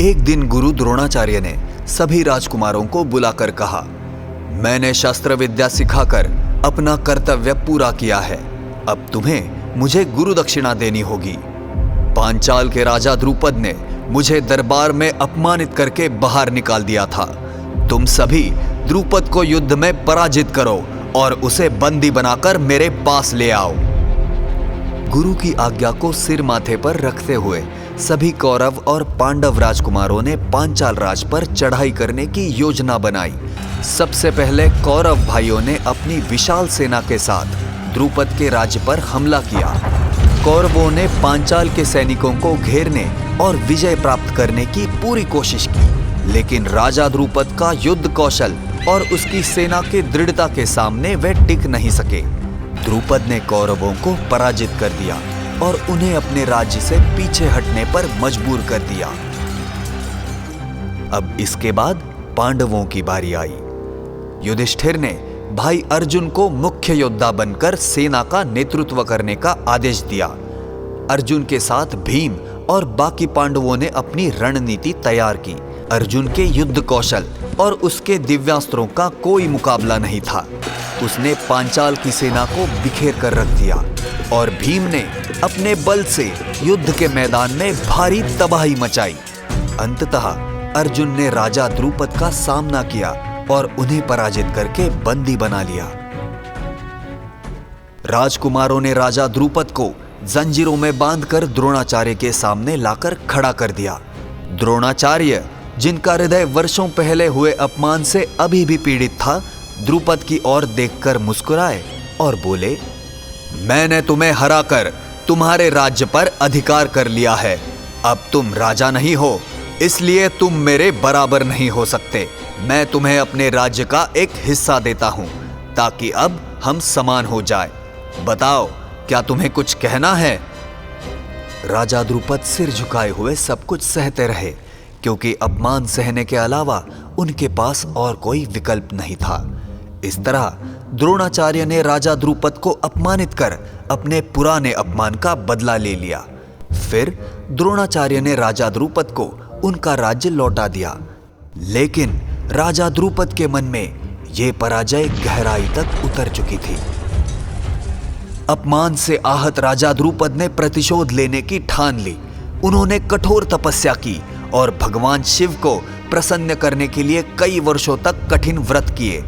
एक दिन गुरु द्रोणाचार्य ने सभी राजकुमारों को बुलाकर कहा, मैंने शस्त्र विद्या सिखाकर अपना कर्तव्य पूरा किया है। अब तुम्हें मुझे गुरु दक्षिणा देनी होगी। पांचाल के राजा द्रुपद ने मुझे दरबार में अपमानित करके बाहर निकाल दिया था। तुम सभी द्रुपद को युद्ध में पराजित करो और उसे बंदी बनाकर मेरे पास ले आओ। गुरु की आज्ञा को सिर माथे पर रखते हुए सभी कौरव और पांडव राजकुमारों ने पांचाल राज पर चढ़ाई करने की योजना बनाई। सबसे पहले कौरव भाइयों ने अपनी विशाल सेना के साथ द्रुपद के राज्य पर हमला किया। कौरवों ने पांचाल के सैनिकों को घेरने और विजय प्राप्त करने की पूरी कोशिश की, लेकिन राजा द्रुपद का युद्ध कौशल और उसकी सेना की दृढ़ता के सामने वे टिक नहीं सके। द्रुपद ने कौरवों को पराजित कर दिया और उन्हें अपने राज्य से पीछे हटने पर मजबूर कर दिया। अब इसके बाद पांडवों की बारी आई। युधिष्ठिर ने भाई अर्जुन को मुख्य योद्धा बनकर सेना का नेतृत्व करने का आदेश दिया। अर्जुन के साथ भीम और बाकी पांडवों ने अपनी रणनीति तैयार की। अर्जुन के युद्ध कौशल और उसके दिव्यास्त्रों का कोई मुकाबला नहीं था। उसने पांचाल की सेना को बिखेर कर रख दिया और भीम ने अपने बल से युद्ध के मैदान में भारी तबाही मचाई। अंततः अर्जुन ने राजा द्रुपद का सामना किया और उन्हें पराजित करके बंदी बना लिया। राजकुमारों ने राजा द्रुपद को जंजीरों में बांधकर द्रोणाचार्य के सामने लाकर खड़ा कर दिया। द्रोणाचार्य, जिनका हृदय वर्षों पहले हुए अपमान से अभी भी पीड़ित था, द्रुपद की ओर देखकर मुस्कुराए और बोले, मैंने तुम्हें हराकर तुम्हारे राज्य पर अधिकार कर लिया है। अब तुम राजा नहीं हो, इसलिए तुम मेरे बराबर नहीं हो सकते। मैं तुम्हें अपने राज्य का एक हिस्सा देता हूं ताकि अब हम समान हो जाए। बताओ, क्या तुम्हें कुछ कहना है? राजा द्रुपद सिर झुकाए हुए सब कुछ सहते रहे, क्योंकि अपमान सहने के अलावा उनके पास और कोई विकल्प नहीं था। इस तरह द्रोणाचार्य ने राजा द्रुपद को अपमानित कर अपने पुराने अपमान का बदला ले लिया। फिर द्रोणाचार्य ने राजा द्रुपद को उनका राज्य लौटा दिया, लेकिन राजा द्रुपद के मन में यह पराजय गहराई तक उतर चुकी थी। अपमान से आहत राजा द्रुपद ने प्रतिशोध लेने की ठान ली। उन्होंने कठोर तपस्या की और भगवान शिव को प्रसन्न करने के लिए कई वर्षों तक कठिन व्रत किए।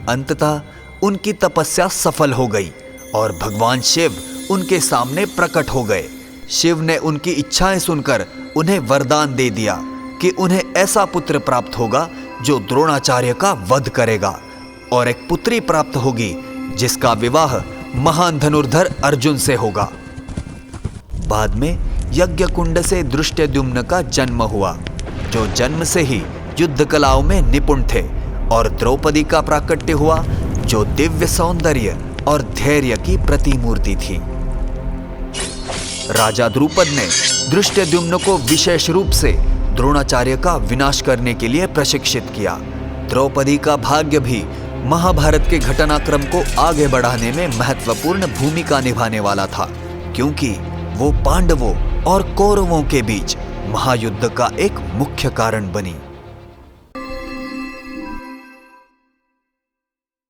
अंततः उनकी तपस्या सफल हो गई और भगवान शिव उनके सामने प्रकट हो गए। शिव ने उनकी इच्छाएं सुनकर उन्हें वरदान दे दिया कि उन्हें ऐसा पुत्र प्राप्त होगा जो द्रोणाचार्य का वध करेगा, और एक पुत्री प्राप्त होगी जिसका विवाह महान धनुर्धर अर्जुन से होगा। बाद में यज्ञ कुंड से धृष्टद्युम्न का जन्म हुआ, जो जन्म से ही युद्ध कलाओं में निपुण थे, और द्रौपदी का प्राकट्य हुआ, जो दिव्य सौंदर्य और धैर्य की प्रतिमूर्ति थी। राजा द्रुपद ने धृष्टद्युम्न को विशेष रूप से द्रोणाचार्य का विनाश करने के लिए प्रशिक्षित किया। द्रौपदी का भाग्य भी महाभारत के घटनाक्रम को आगे बढ़ाने में महत्वपूर्ण भूमिका निभाने वाला था, क्योंकि वो पांडवों और कौरवों के बीच महायुद्ध का एक मुख्य कारण बनी।